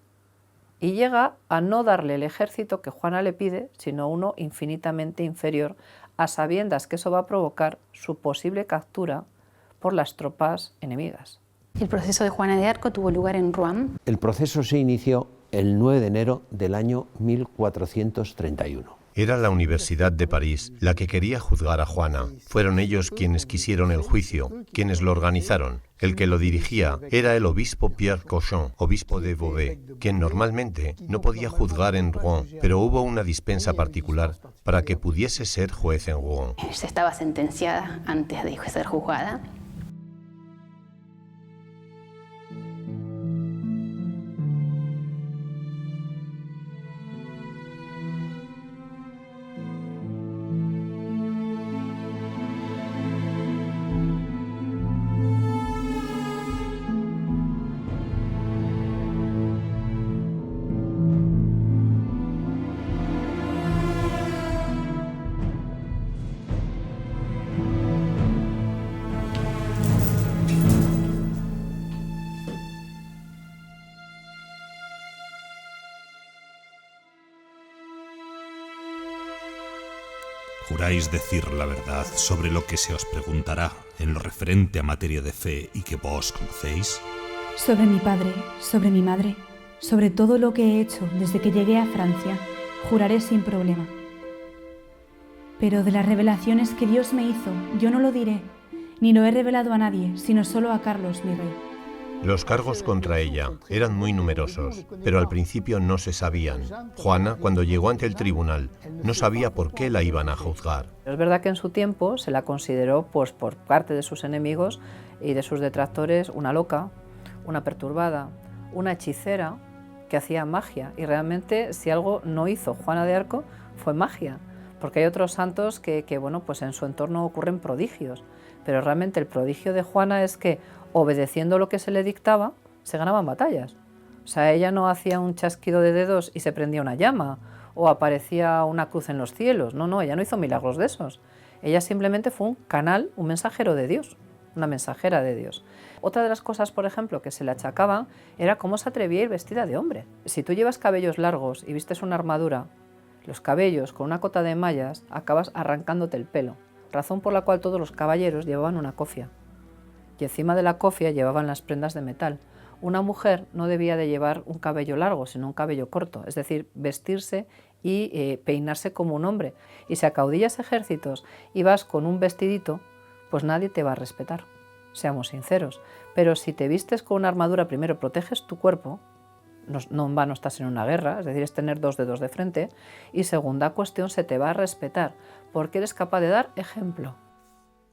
y llega a no darle el ejército que Juana le pide, sino uno infinitamente inferior, a sabiendas que eso va a provocar su posible captura por las tropas enemigas. El proceso de Juana de Arco tuvo lugar en Rouen. El proceso se inició el 9 de enero del año 1431. Era la Universidad de París la que quería juzgar a Juana. Fueron ellos quienes quisieron el juicio, quienes lo organizaron. El que lo dirigía era el obispo Pierre Cauchon, obispo de Beauvais, quien normalmente no podía juzgar en Rouen, pero hubo una dispensa particular para que pudiese ser juez en Rouen. Ella estaba sentenciada antes de ser juzgada. ¿Juráis decir la verdad sobre lo que se os preguntará en lo referente a materia de fe y que vos conocéis? Sobre mi padre, sobre mi madre, sobre todo lo que he hecho desde que llegué a Francia, juraré sin problema. Pero de las revelaciones que Dios me hizo, yo no lo diré, ni lo he revelado a nadie, sino solo a Carlos, mi rey. Los cargos contra ella eran muy numerosos, pero al principio no se sabían. Juana, cuando llegó ante el tribunal, no sabía por qué la iban a juzgar. Es verdad que en su tiempo se la consideró, pues, por parte de sus enemigos y de sus detractores, una loca, una perturbada, una hechicera que hacía magia. Y realmente, si algo no hizo Juana de Arco, fue magia. Porque hay otros santos que bueno, pues en su entorno ocurren prodigios. Pero realmente el prodigio de Juana es que, obedeciendo lo que se le dictaba, se ganaban batallas. O sea, ella no hacía un chasquido de dedos y se prendía una llama, o aparecía una cruz en los cielos. No, ella no hizo milagros de esos. Ella simplemente fue un canal, un mensajero de Dios, una mensajera de Dios. Otra de las cosas, por ejemplo, que se le achacaban era cómo se atrevía a ir vestida de hombre. Si tú llevas cabellos largos y vistes una armadura, los cabellos con una cota de mallas acabas arrancándote el pelo, razón por la cual todos los caballeros llevaban una cofia. Y encima de la cofia llevaban las prendas de metal. Una mujer no debía de llevar un cabello largo, sino un cabello corto, es decir, vestirse y peinarse como un hombre. Y si acaudillas ejércitos y vas con un vestidito, pues nadie te va a respetar, seamos sinceros. Pero si te vistes con una armadura, primero proteges tu cuerpo, no en vano estás en una guerra, es decir, es tener dos dedos de frente, y segunda cuestión, se te va a respetar, porque eres capaz de dar ejemplo.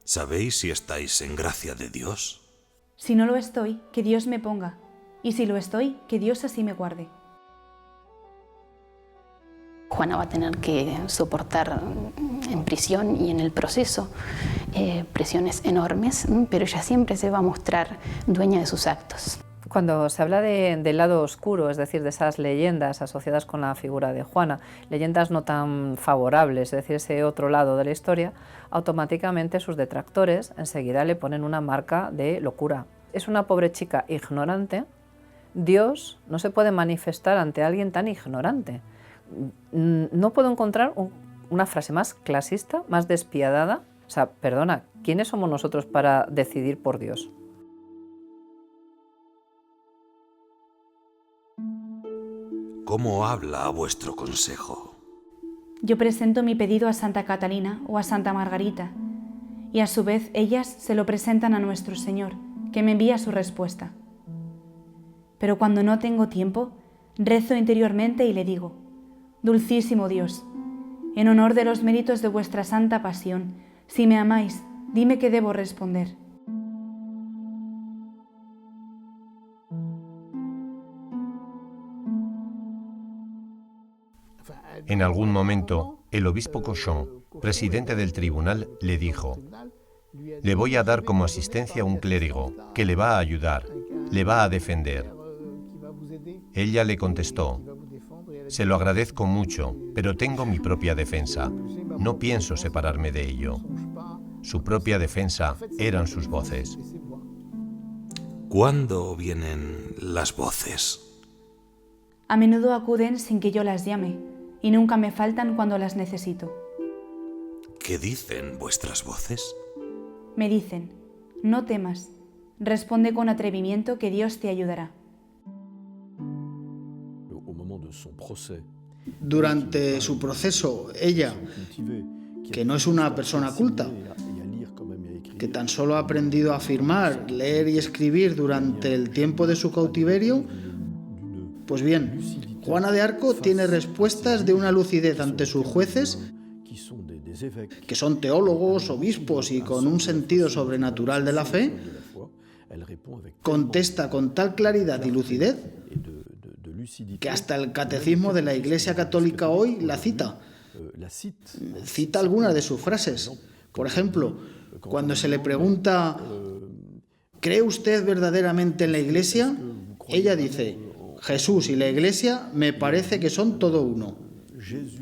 ¿Sabéis si estáis en gracia de Dios? Si no lo estoy, que Dios me ponga, y si lo estoy, que Dios así me guarde. Juana va a tener que soportar en prisión y en el proceso presiones enormes, pero ella siempre se va a mostrar dueña de sus actos. Cuando se habla del lado oscuro, es decir, de esas leyendas asociadas con la figura de Juana, leyendas no tan favorables, es decir, ese otro lado de la historia, automáticamente sus detractores enseguida le ponen una marca de locura. Es una pobre chica ignorante. Dios no se puede manifestar ante alguien tan ignorante. No puedo encontrar una frase más clasista, más despiadada. O sea, perdona, ¿quiénes somos nosotros para decidir por Dios? ¿Cómo habla a vuestro consejo? Yo presento mi pedido a Santa Catalina o a Santa Margarita, y a su vez ellas se lo presentan a nuestro Señor, que me envía su respuesta. Pero cuando no tengo tiempo, rezo interiormente y le digo: Dulcísimo Dios, en honor de los méritos de vuestra santa pasión, si me amáis, dime qué debo responder. En algún momento, el obispo Cauchon, presidente del tribunal, le dijo: le voy a dar como asistencia a un clérigo que le va a ayudar, le va a defender. Ella le contestó: Se lo agradezco mucho, pero tengo mi propia defensa. No pienso separarme de ello. Su propia defensa eran sus voces. ¿Cuándo vienen las voces? A menudo acuden sin que yo las llame, y nunca me faltan cuando las necesito. ¿Qué dicen vuestras voces? Me dicen, no temas, responde con atrevimiento que Dios te ayudará. Durante su proceso, ella, que no es una persona culta, que tan solo ha aprendido a afirmar, leer y escribir durante el tiempo de su cautiverio, pues bien, Juana de Arco tiene respuestas de una lucidez ante sus jueces, que son teólogos, obispos y con un sentido sobrenatural de la fe. Contesta con tal claridad y lucidez que hasta el Catecismo de la Iglesia Católica hoy la cita. Cita algunas de sus frases. Por ejemplo, cuando se le pregunta ¿cree usted verdaderamente en la Iglesia? Ella dice, Jesús y la Iglesia me parece que son todo uno.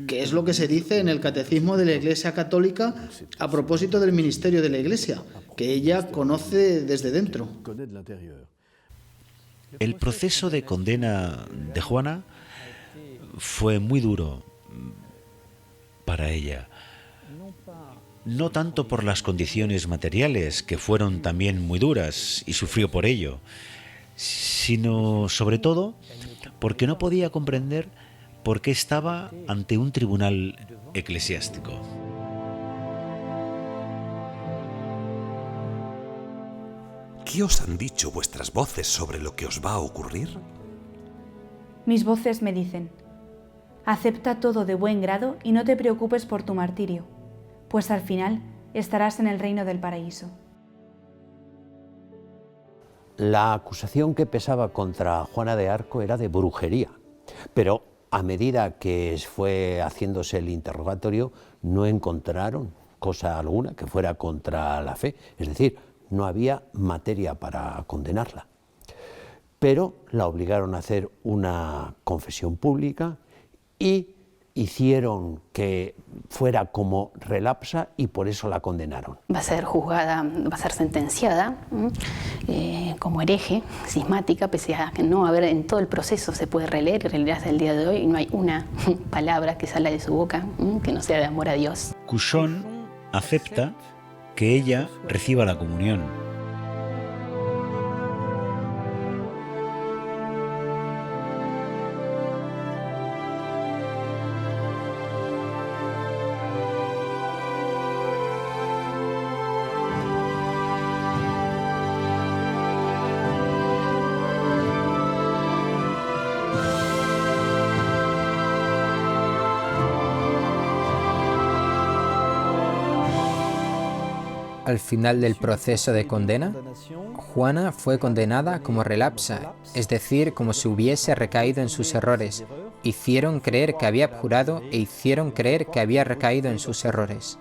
Que es lo que se dice en el Catecismo de la Iglesia Católica a propósito del ministerio de la Iglesia, que ella conoce desde dentro. El proceso de condena de Juana fue muy duro para ella. No tanto por las condiciones materiales, que fueron también muy duras y sufrió por ello, sino sobre todo porque no podía comprender por qué estaba ante un tribunal eclesiástico. ¿Qué os han dicho vuestras voces sobre lo que os va a ocurrir? Mis voces me dicen, acepta todo de buen grado y no te preocupes por tu martirio, pues al final estarás en el reino del paraíso. La acusación que pesaba contra Juana de Arco era de brujería, pero a medida que fue haciéndose el interrogatorio no encontraron cosa alguna que fuera contra la fe, es decir, no había materia para condenarla. Pero la obligaron a hacer una confesión pública y hicieron que fuera como relapsa y por eso la condenaron. Va a ser juzgada, va a ser sentenciada como hereje, cismática, pese a que no haber en todo el proceso se puede releer, y releer hasta el día de hoy, y no hay una palabra que salga de su boca que no sea de amor a Dios. Cushon acepta que ella reciba la comunión. Al final del proceso de condena, Juana fue condenada como relapsa, es decir, como si hubiese recaído en sus errores. Hicieron creer que había abjurado e hicieron creer que había recaído en sus errores.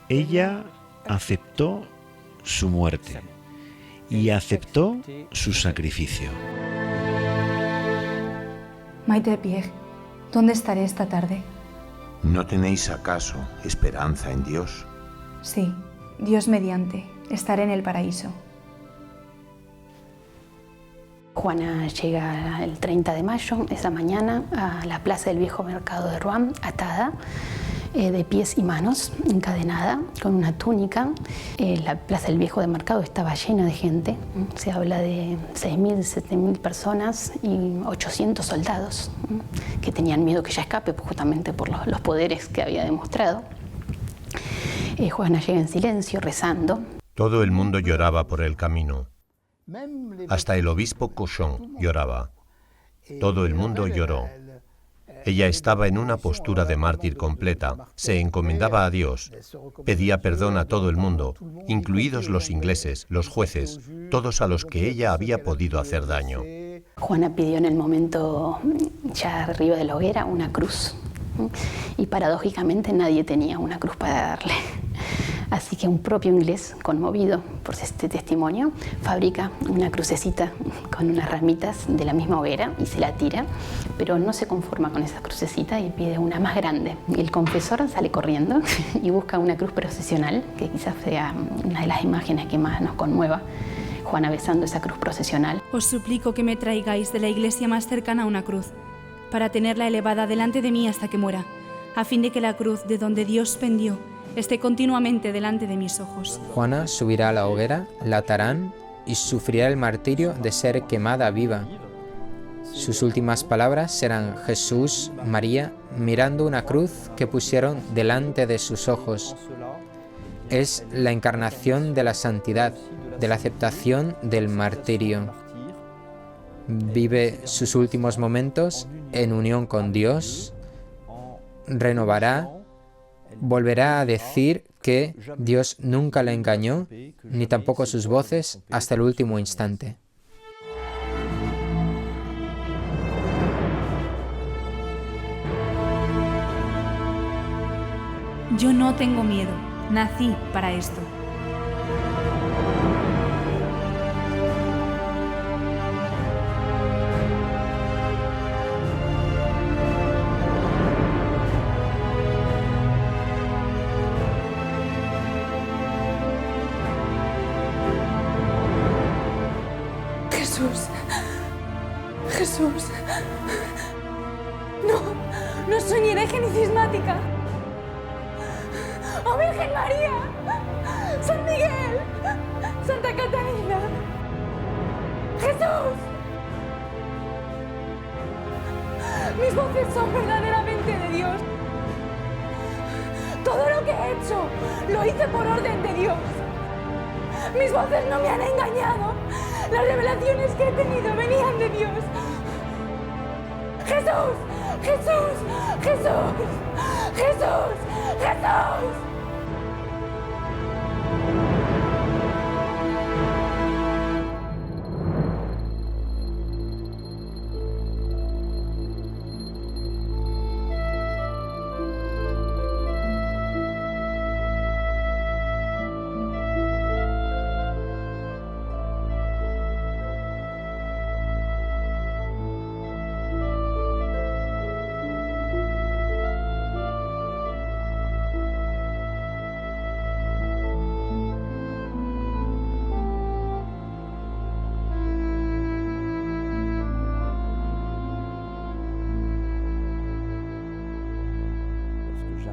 Ella aceptó su muerte y aceptó su sacrificio. Maite Pierre, ¿dónde estaré esta tarde? ¿No tenéis acaso esperanza en Dios? Sí. Dios mediante, estaré en el paraíso. Juana llega el 30 de mayo, esa mañana, a la plaza del viejo mercado de Rouen, atada, de pies y manos, encadenada, con una túnica. La plaza del viejo mercado estaba llena de gente, se habla de 6.000, 7.000 personas y 800 soldados que tenían miedo que ella escape justamente por los poderes que había demostrado. Juana llega en silencio, rezando. Todo el mundo lloraba por el camino. Hasta el obispo Cushon lloraba. Todo el mundo lloró. Ella estaba en una postura de mártir completa. Se encomendaba a Dios. Pedía perdón a todo el mundo, incluidos los ingleses, los jueces, todos a los que ella había podido hacer daño. Juana pidió en el momento, ya arriba de la hoguera, una cruz. Y paradójicamente nadie tenía una cruz para darle. Así que un propio inglés, conmovido por este testimonio, fabrica una crucecita con unas ramitas de la misma hoguera y se la tira, pero no se conforma con esa crucecita y pide una más grande. El confesor sale corriendo y busca una cruz procesional, que quizás sea una de las imágenes que más nos conmueva. Juana besando esa cruz procesional. Os suplico que me traigáis de la iglesia más cercana a una cruz, para tenerla elevada delante de mí hasta que muera, a fin de que la cruz de donde Dios pendió esté continuamente delante de mis ojos. Juana subirá a la hoguera, la atarán y sufrirá el martirio de ser quemada viva. Sus últimas palabras serán: Jesús, María, mirando una cruz que pusieron delante de sus ojos. Es la encarnación de la santidad, de la aceptación del martirio. Vive sus últimos momentos en unión con Dios, renovará, volverá a decir que Dios nunca la engañó, ni tampoco sus voces, hasta el último instante. Yo no tengo miedo, nací para esto. Jesús. No soy hereje ni cismática. ¡Oh Virgen María! ¡San Miguel! ¡Santa Catalina! ¡Jesús! Mis voces son verdaderamente de Dios. Todo lo que he hecho lo hice por orden de Dios. Mis voces no me han engañado. Las revelaciones que he tenido venían de Dios. ¡Jesús! ¡Jesús! ¡Jesús! ¡Jesús! ¡Jesús!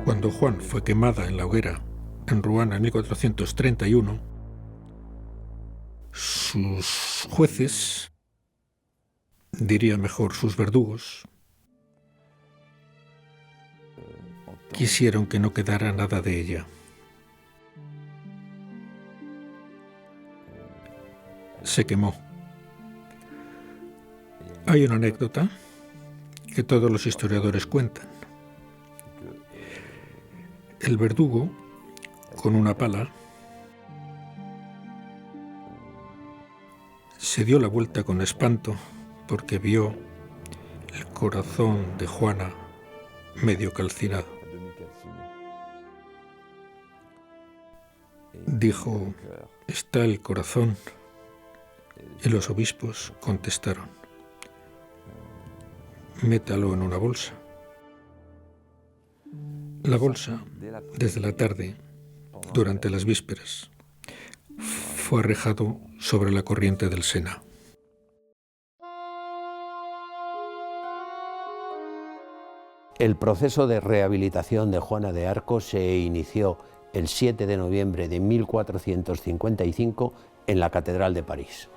Cuando Juan fue quemada en la hoguera en Rouen en 1431, sus jueces, diría mejor sus verdugos, quisieron que no quedara nada de ella. Se quemó. Hay una anécdota que todos los historiadores cuentan. El verdugo, con una pala, se dio la vuelta con espanto porque vio el corazón de Juana medio calcinado. Dijo: «Está el corazón», y los obispos contestaron: «Métalo en una bolsa». La bolsa, desde la tarde, durante las vísperas, fue arrejado sobre la corriente del Sena. El proceso de rehabilitación de Juana de Arco se inició el 7 de noviembre de 1455 en la Catedral de París.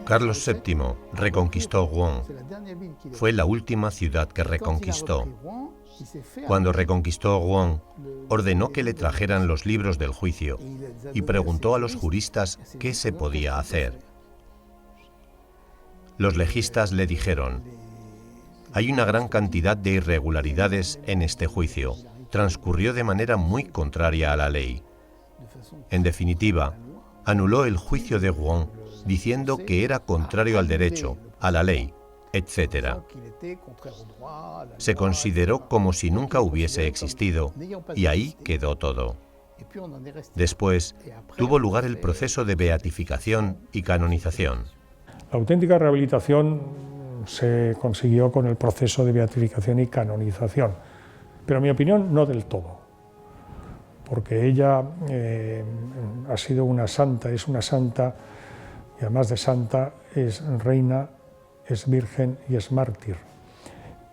Carlos VII reconquistó Rouen. Fue la última ciudad que reconquistó. Cuando reconquistó Rouen, ordenó que le trajeran los libros del juicio y preguntó a los juristas qué se podía hacer. Los legistas le dijeron: «Hay una gran cantidad de irregularidades en este juicio. Transcurrió de manera muy contraria a la ley». En definitiva, anuló el juicio de Rouen diciendo que era contrario al derecho, a la ley, etc. Se consideró como si nunca hubiese existido y ahí quedó todo. Después tuvo lugar el proceso de beatificación y canonización. La auténtica rehabilitación se consiguió con el proceso de beatificación y canonización, pero en mi opinión no del todo, porque ella ha sido una santa, es una santa, y además de santa es reina, es virgen y es mártir.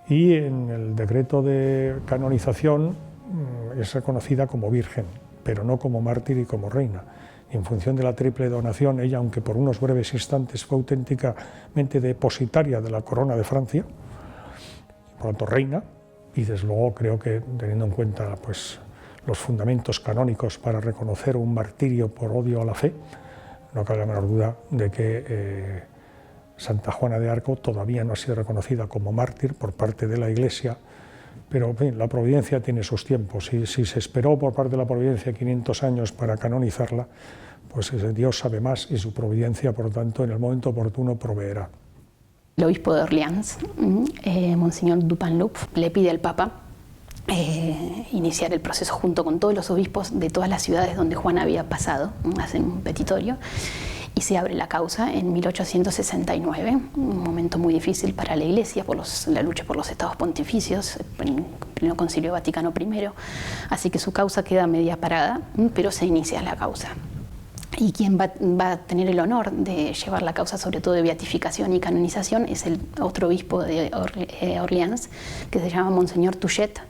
Y en el decreto de canonización es reconocida como virgen, pero no como mártir y como reina. Y en función de la triple donación, ella, aunque por unos breves instantes fue auténticamente depositaria de la corona de Francia, por lo tanto reina, y desde luego creo que teniendo en cuenta pues, los fundamentos canónicos para reconocer un martirio por odio a la fe, no cabe la menor duda de que Santa Juana de Arco todavía no ha sido reconocida como mártir por parte de la Iglesia, pero en fin, la providencia tiene sus tiempos. Si se esperó por parte de la providencia 500 años para canonizarla, pues Dios sabe más y su providencia, por lo tanto, en el momento oportuno proveerá. El obispo de Orleans, Monseñor Dupanloup, le pide al Papa iniciar el proceso junto con todos los obispos de todas las ciudades donde Juana había pasado, hacen un petitorio, y se abre la causa en 1869, un momento muy difícil para la Iglesia por la lucha por los estados pontificios, el pleno Concilio Vaticano I, así que su causa queda media parada, pero se inicia la causa. Y quien va a tener el honor de llevar la causa, sobre todo de beatificación y canonización, es el otro obispo de Orleans, que se llama Monseñor Touchet,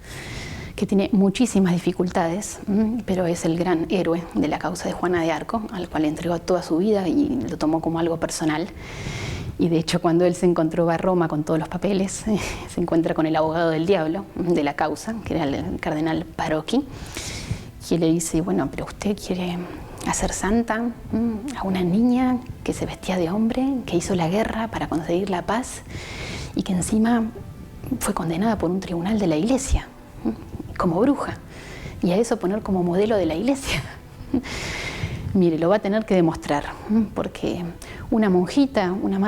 que tiene muchísimas dificultades, pero es el gran héroe de la causa de Juana de Arco, al cual entregó toda su vida y lo tomó como algo personal. Y de hecho, cuando él se encontró a Roma con todos los papeles, se encuentra con el abogado del diablo de la causa, que era el cardenal Parocchi, que le dice, bueno, pero usted quiere hacer santa a una niña que se vestía de hombre, que hizo la guerra para conseguir la paz y que encima fue condenada por un tribunal de la Iglesia como bruja, y a eso poner como modelo de la Iglesia. Mire, lo va a tener que demostrar, porque una monjita, una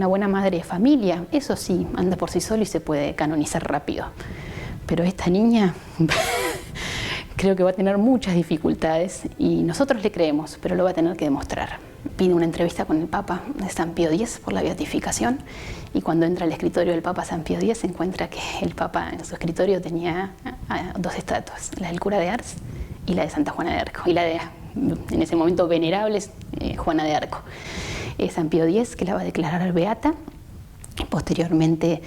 buena madre de familia, eso sí, anda por sí solo y se puede canonizar rápido. Pero esta niña creo que va a tener muchas dificultades y nosotros le creemos, pero lo va a tener que demostrar. Pide una entrevista con el Papa de San Pío X por la beatificación, y cuando entra al escritorio del Papa San Pío X se encuentra que el Papa en su escritorio tenía dos estatuas, la del cura de Ars y la de Santa Juana de Arco, y la de, en ese momento, venerable Juana de Arco. San Pío X, que la va a declarar beata. Posteriormente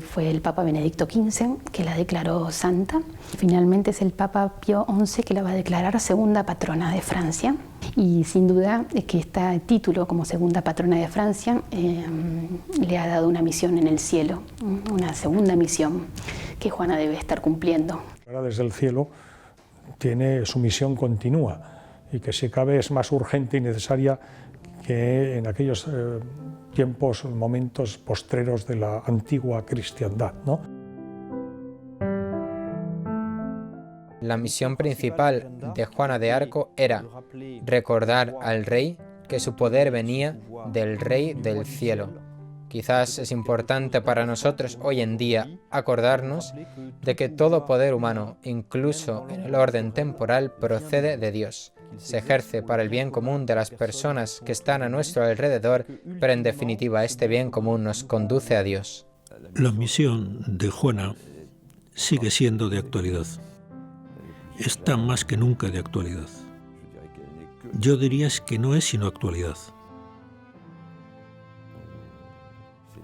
fue el Papa Benedicto XV que la declaró santa. Finalmente es el Papa Pío XI que la va a declarar segunda patrona de Francia. Y sin duda es que este título como segunda patrona de Francia le ha dado una misión en el cielo, una segunda misión que Juana debe estar cumpliendo. Ahora desde el cielo tiene su misión continua y que si cabe es más urgente y necesaria que en aquellos tiempos, momentos postreros de la antigua cristiandad, ¿no? La misión principal de Juana de Arco era recordar al rey que su poder venía del Rey del Cielo. Quizás es importante para nosotros hoy en día acordarnos de que todo poder humano, incluso en el orden temporal, procede de Dios. Se ejerce para el bien común de las personas que están a nuestro alrededor, pero en definitiva este bien común nos conduce a Dios. La misión de Juana sigue siendo de actualidad. Está más que nunca de actualidad. Yo diría que no es sino actualidad.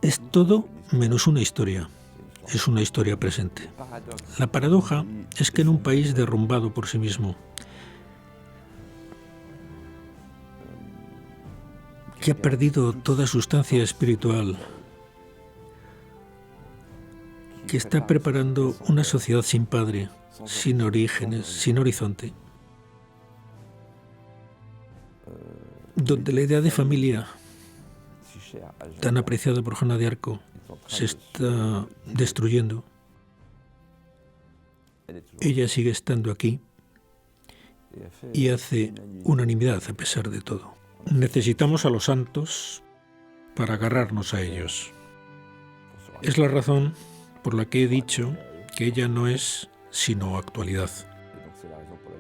Es todo menos una historia. Es una historia presente. La paradoja es que en un país derrumbado por sí mismo, que ha perdido toda sustancia espiritual, que está preparando una sociedad sin padre, sin orígenes, sin horizonte, donde la idea de familia, tan apreciada por Juana de Arco, se está destruyendo. Ella sigue estando aquí y hace unanimidad a pesar de todo. Necesitamos a los santos para agarrarnos a ellos. Es la razón por la que he dicho que ella no es sino actualidad,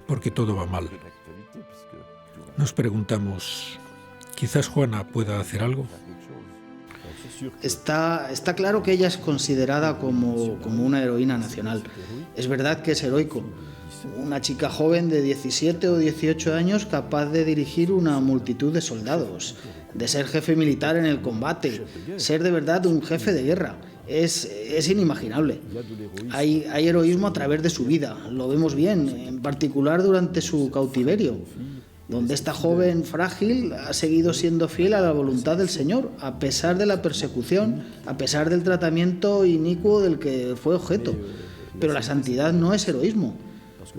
porque todo va mal. Nos preguntamos, ¿quizás Juana pueda hacer algo? Está claro que ella es considerada como una heroína nacional. Es verdad que es heroico. Una chica joven de 17 o 18 años capaz de dirigir una multitud de soldados, de ser jefe militar en el combate, ser de verdad un jefe de guerra. Es inimaginable. Hay heroísmo a través de su vida, lo vemos bien, en particular durante su cautiverio, donde esta joven frágil ha seguido siendo fiel a la voluntad del Señor, a pesar de la persecución, a pesar del tratamiento inicuo del que fue objeto. Pero la santidad no es heroísmo,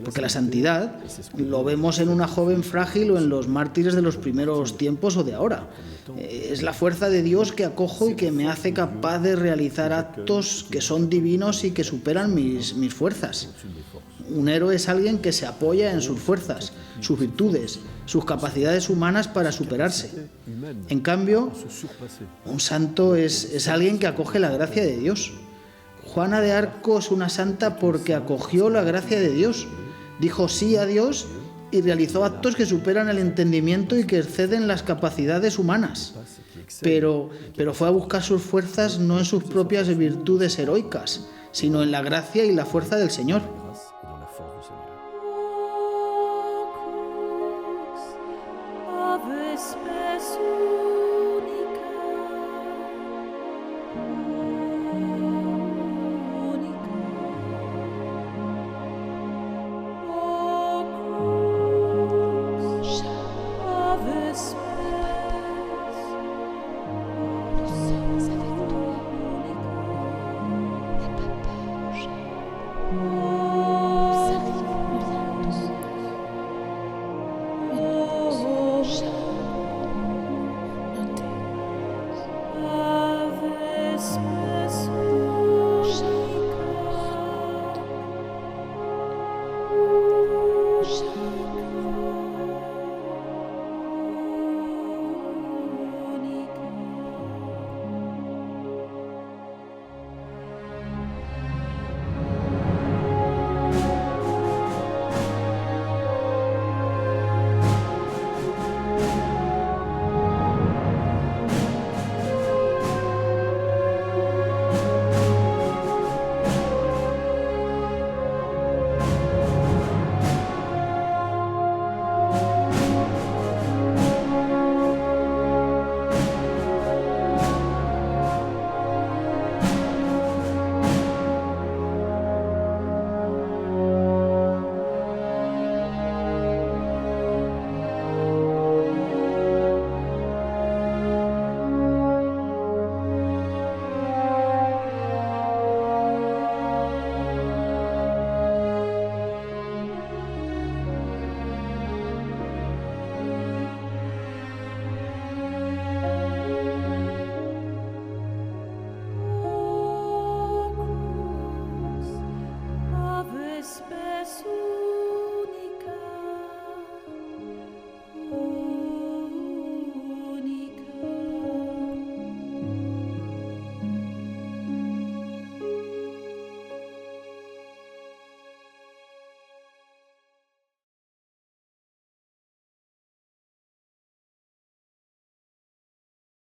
porque la santidad lo vemos en una joven frágil o en los mártires de los primeros tiempos o de ahora. Es la fuerza de Dios que acojo y que me hace capaz de realizar actos que son divinos y que superan mis fuerzas. Un héroe es alguien que se apoya en sus fuerzas, sus virtudes, sus capacidades humanas para superarse. En cambio, un santo es alguien que acoge la gracia de Dios. Juana de Arco es una santa porque acogió la gracia de Dios, dijo sí a Dios y realizó actos que superan el entendimiento y que exceden las capacidades humanas. Pero fue a buscar sus fuerzas no en sus propias virtudes heroicas, sino en la gracia y la fuerza del Señor.